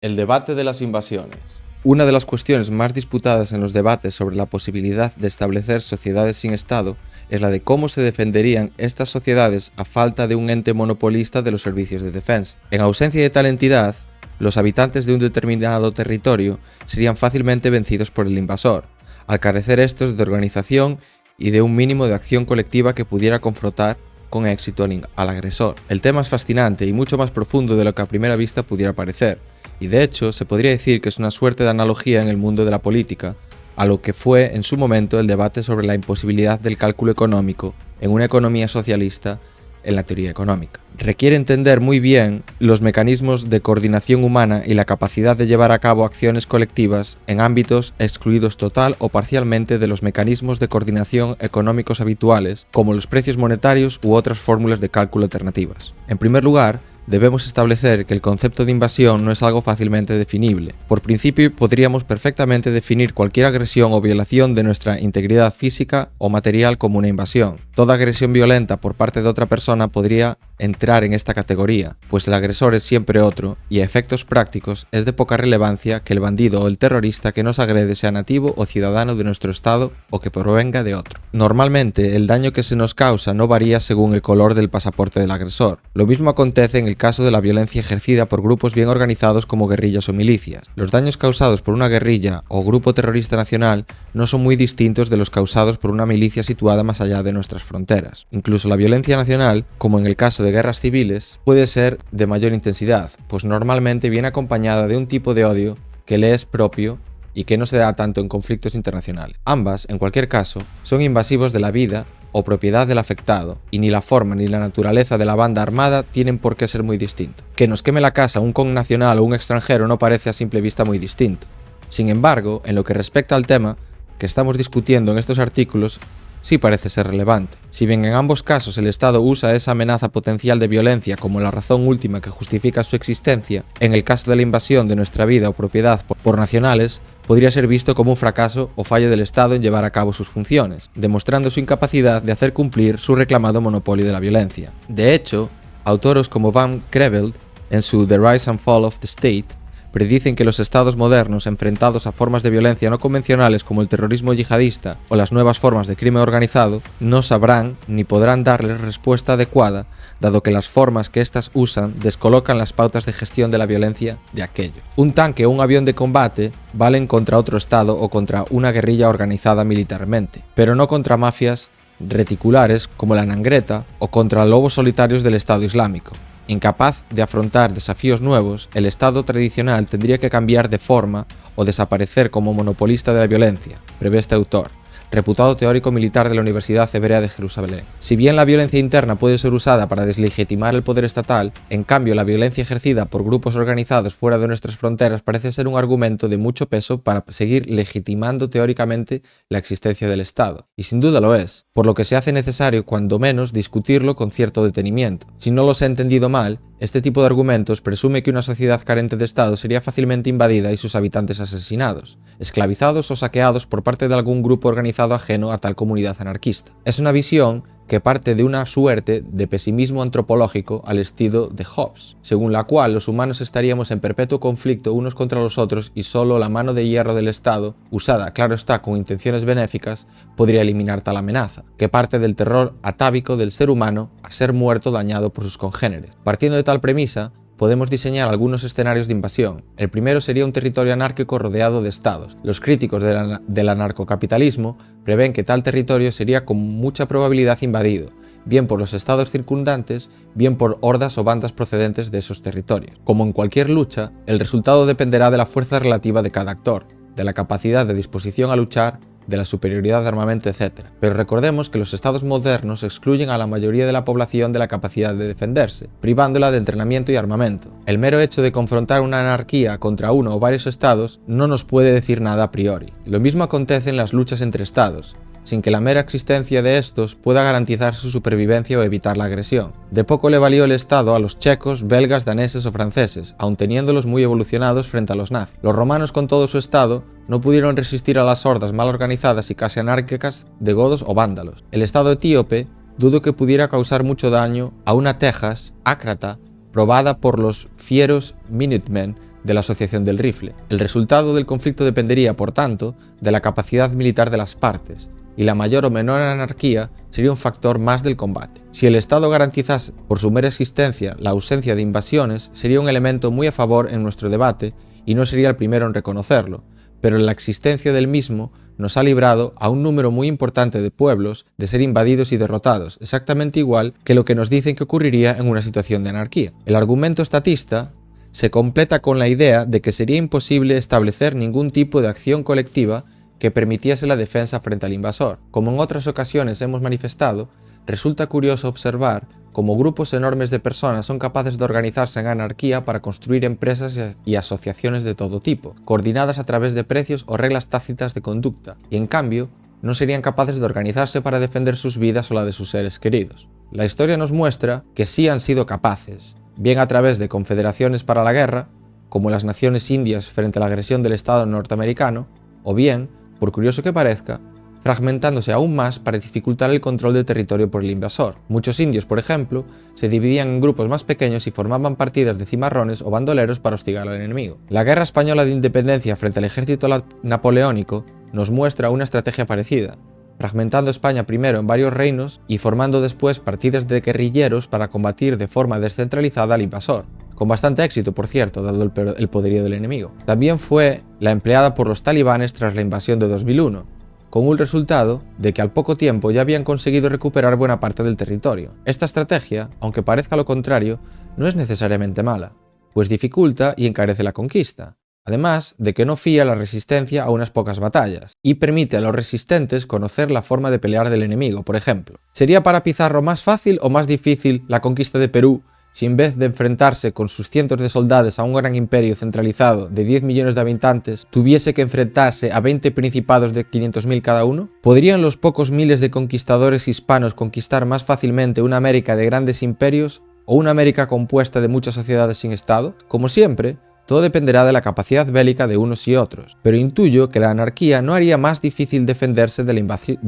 El debate de las invasiones. Una de las cuestiones más disputadas en los debates sobre la posibilidad de establecer sociedades sin Estado es la de cómo se defenderían estas sociedades a falta de un ente monopolista de los servicios de defensa. En ausencia de tal entidad, los habitantes de un determinado territorio serían fácilmente vencidos por el invasor, al carecer estos de organización y de un mínimo de acción colectiva que pudiera confrontar con éxito al agresor. El tema es fascinante y mucho más profundo de lo que a primera vista pudiera parecer, y de hecho se podría decir que es una suerte de analogía en el mundo de la política a lo que fue en su momento el debate sobre la imposibilidad del cálculo económico en una economía socialista en la teoría económica. Requiere entender muy bien los mecanismos de coordinación humana y la capacidad de llevar a cabo acciones colectivas en ámbitos excluidos total o parcialmente de los mecanismos de coordinación económicos habituales, como los precios monetarios u otras fórmulas de cálculo alternativas. En primer lugar, debemos establecer que el concepto de invasión no es algo fácilmente definible. Por principio, podríamos perfectamente definir cualquier agresión o violación de nuestra integridad física o material como una invasión. Toda agresión violenta por parte de otra persona podría entrar en esta categoría, pues el agresor es siempre otro, y a efectos prácticos es de poca relevancia que el bandido o el terrorista que nos agrede sea nativo o ciudadano de nuestro estado o que provenga de otro. Normalmente, el daño que se nos causa no varía según el color del pasaporte del agresor. Lo mismo acontece en el caso de la violencia ejercida por grupos bien organizados como guerrillas o milicias. Los daños causados por una guerrilla o grupo terrorista nacional no son muy distintos de los causados por una milicia situada más allá de nuestras fronteras. Incluso la violencia nacional, como en el caso de guerras civiles, puede ser de mayor intensidad, pues normalmente viene acompañada de un tipo de odio que le es propio y que no se da tanto en conflictos internacionales. Ambas, en cualquier caso, son invasivos de la vida o propiedad del afectado, y ni la forma ni la naturaleza de la banda armada tienen por qué ser muy distintos. Que nos queme la casa un connacional o un extranjero no parece a simple vista muy distinto. Sin embargo, en lo que respecta al tema que estamos discutiendo en estos artículos, sí parece ser relevante. Si bien en ambos casos el Estado usa esa amenaza potencial de violencia como la razón última que justifica su existencia, en el caso de la invasión de nuestra vida o propiedad por nacionales, podría ser visto como un fracaso o fallo del Estado en llevar a cabo sus funciones, demostrando su incapacidad de hacer cumplir su reclamado monopolio de la violencia. De hecho, autores como Van Creveld, en su The Rise and Fall of the State, predicen que los estados modernos enfrentados a formas de violencia no convencionales como el terrorismo yihadista o las nuevas formas de crimen organizado no sabrán ni podrán darles respuesta adecuada, dado que las formas que éstas usan descolocan las pautas de gestión de la violencia de aquello. Un tanque o un avión de combate valen contra otro estado o contra una guerrilla organizada militarmente, pero no contra mafias reticulares como la Nangreta o contra lobos solitarios del Estado Islámico. Incapaz de afrontar desafíos nuevos, el Estado tradicional tendría que cambiar de forma o desaparecer como monopolista de la violencia, prevé este autor, reputado teórico militar de la Universidad Hebrea de Jerusalén. Si bien la violencia interna puede ser usada para deslegitimar el poder estatal, en cambio la violencia ejercida por grupos organizados fuera de nuestras fronteras parece ser un argumento de mucho peso para seguir legitimando teóricamente la existencia del Estado. Y sin duda lo es, por lo que se hace necesario cuando menos discutirlo con cierto detenimiento. Si no los he entendido mal, este tipo de argumentos presume que una sociedad carente de Estado sería fácilmente invadida y sus habitantes asesinados, esclavizados o saqueados por parte de algún grupo organizado ajeno a tal comunidad anarquista. Es una visión que parte de una suerte de pesimismo antropológico al estilo de Hobbes, según la cual los humanos estaríamos en perpetuo conflicto unos contra los otros y solo la mano de hierro del Estado, usada, claro está, con intenciones benéficas, podría eliminar tal amenaza, que parte del terror atávico del ser humano a ser muerto o dañado por sus congéneres. Partiendo de tal premisa, podemos diseñar algunos escenarios de invasión. El primero sería un territorio anárquico rodeado de estados. Los críticos del anarcocapitalismo prevén que tal territorio sería con mucha probabilidad invadido, bien por los estados circundantes, bien por hordas o bandas procedentes de esos territorios. Como en cualquier lucha, el resultado dependerá de la fuerza relativa de cada actor, de la capacidad de disposición a luchar, de la superioridad de armamento, etc. Pero recordemos que los estados modernos excluyen a la mayoría de la población de la capacidad de defenderse, privándola de entrenamiento y armamento. El mero hecho de confrontar una anarquía contra uno o varios estados no nos puede decir nada a priori. Lo mismo acontece en las luchas entre estados, sin que la mera existencia de estos pueda garantizar su supervivencia o evitar la agresión. De poco le valió el Estado a los checos, belgas, daneses o franceses, aun teniéndolos muy evolucionados frente a los nazis. Los romanos con todo su Estado no pudieron resistir a las hordas mal organizadas y casi anárquicas de godos o vándalos. El Estado etíope dudo que pudiera causar mucho daño a una Texas ácrata probada por los fieros Minutemen de la asociación del rifle. El resultado del conflicto dependería, por tanto, de la capacidad militar de las partes, y la mayor o menor anarquía sería un factor más del combate. Si el Estado garantizase por su mera existencia la ausencia de invasiones, sería un elemento muy a favor en nuestro debate y no sería el primero en reconocerlo, pero la existencia del mismo nos ha librado a un número muy importante de pueblos de ser invadidos y derrotados, exactamente igual que lo que nos dicen que ocurriría en una situación de anarquía. El argumento estatista se completa con la idea de que sería imposible establecer ningún tipo de acción colectiva que permitiese la defensa frente al invasor. Como en otras ocasiones hemos manifestado, resulta curioso observar cómo grupos enormes de personas son capaces de organizarse en anarquía para construir empresas y asociaciones de todo tipo, coordinadas a través de precios o reglas tácitas de conducta, y en cambio no serían capaces de organizarse para defender sus vidas o la de sus seres queridos. La historia nos muestra que sí han sido capaces, bien a través de confederaciones para la guerra, como las naciones indias frente a la agresión del Estado norteamericano, o bien, por curioso que parezca, fragmentándose aún más para dificultar el control del territorio por el invasor. Muchos indios, por ejemplo, se dividían en grupos más pequeños y formaban partidas de cimarrones o bandoleros para hostigar al enemigo. La Guerra Española de Independencia frente al ejército napoleónico nos muestra una estrategia parecida, fragmentando España primero en varios reinos y formando después partidas de guerrilleros para combatir de forma descentralizada al invasor. Con bastante éxito, por cierto, dado el poderío del enemigo. También fue la empleada por los talibanes tras la invasión de 2001, con un resultado de que al poco tiempo ya habían conseguido recuperar buena parte del territorio. Esta estrategia, aunque parezca lo contrario, no es necesariamente mala, pues dificulta y encarece la conquista, además de que no fía la resistencia a unas pocas batallas, y permite a los resistentes conocer la forma de pelear del enemigo, por ejemplo. ¿Sería para Pizarro más fácil o más difícil la conquista de Perú si en vez de enfrentarse con sus cientos de soldados a un gran imperio centralizado de 10 millones de habitantes, tuviese que enfrentarse a 20 principados de 500.000 cada uno? ¿Podrían los pocos miles de conquistadores hispanos conquistar más fácilmente una América de grandes imperios o una América compuesta de muchas sociedades sin Estado? Como siempre, todo dependerá de la capacidad bélica de unos y otros, pero intuyo que la anarquía no haría más difícil defenderse de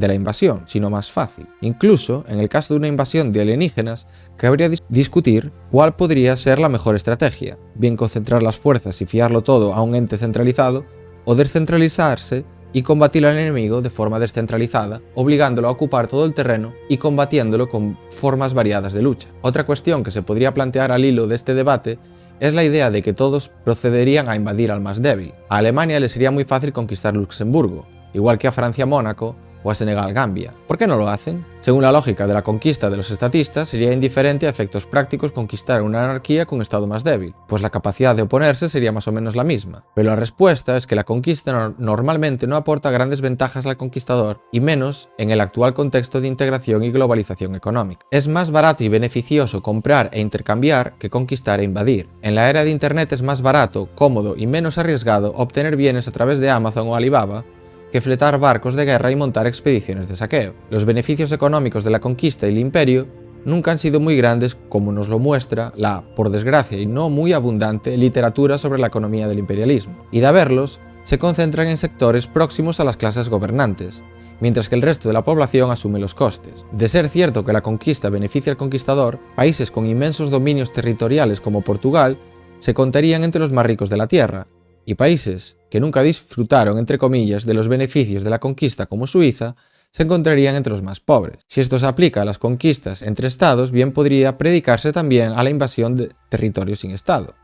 la invasión, sino más fácil. Incluso, en el caso de una invasión de alienígenas, cabría discutir cuál podría ser la mejor estrategia, bien concentrar las fuerzas y fiarlo todo a un ente centralizado, o descentralizarse y combatir al enemigo de forma descentralizada, obligándolo a ocupar todo el terreno y combatiéndolo con formas variadas de lucha. Otra cuestión que se podría plantear al hilo de este debate es la idea de que todos procederían a invadir al más débil. A Alemania le sería muy fácil conquistar Luxemburgo, igual que a Francia Mónaco o a Senegal Gambia. ¿Por qué no lo hacen? Según la lógica de la conquista de los estatistas, sería indiferente a efectos prácticos conquistar una anarquía con un estado más débil, pues la capacidad de oponerse sería más o menos la misma. Pero la respuesta es que la conquista normalmente no aporta grandes ventajas al conquistador, y menos en el actual contexto de integración y globalización económica. Es más barato y beneficioso comprar e intercambiar que conquistar e invadir. En la era de Internet es más barato, cómodo y menos arriesgado obtener bienes a través de Amazon o Alibaba que fletar barcos de guerra y montar expediciones de saqueo. Los beneficios económicos de la conquista y el imperio nunca han sido muy grandes, como nos lo muestra la, por desgracia y no muy abundante, literatura sobre la economía del imperialismo. Y de haberlos, se concentran en sectores próximos a las clases gobernantes, mientras que el resto de la población asume los costes. De ser cierto que la conquista beneficia al conquistador, países con inmensos dominios territoriales como Portugal se contarían entre los más ricos de la tierra, y países que nunca disfrutaron, entre comillas, de los beneficios de la conquista como Suiza, se encontrarían entre los más pobres. Si esto se aplica a las conquistas entre estados, bien podría predicarse también a la invasión de territorios sin estado.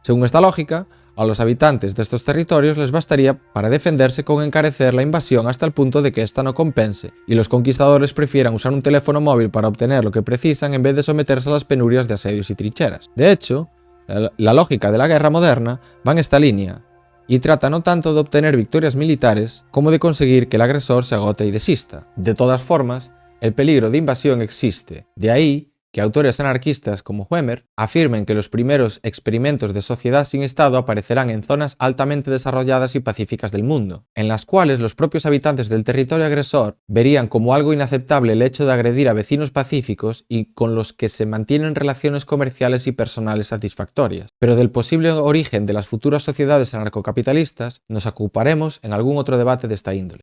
Según esta lógica, a los habitantes de estos territorios les bastaría para defenderse con encarecer la invasión hasta el punto de que ésta no compense, y los conquistadores prefieran usar un teléfono móvil para obtener lo que precisan en vez de someterse a las penurias de asedios y trincheras. De hecho, la lógica de la guerra moderna va en esta línea, y trata no tanto de obtener victorias militares como de conseguir que el agresor se agote y desista. De todas formas, el peligro de invasión existe, de ahí que autores anarquistas como Huemer afirmen que los primeros experimentos de sociedad sin Estado aparecerán en zonas altamente desarrolladas y pacíficas del mundo, en las cuales los propios habitantes del territorio agresor verían como algo inaceptable el hecho de agredir a vecinos pacíficos y con los que se mantienen relaciones comerciales y personales satisfactorias. Pero del posible origen de las futuras sociedades anarcocapitalistas nos ocuparemos en algún otro debate de esta índole.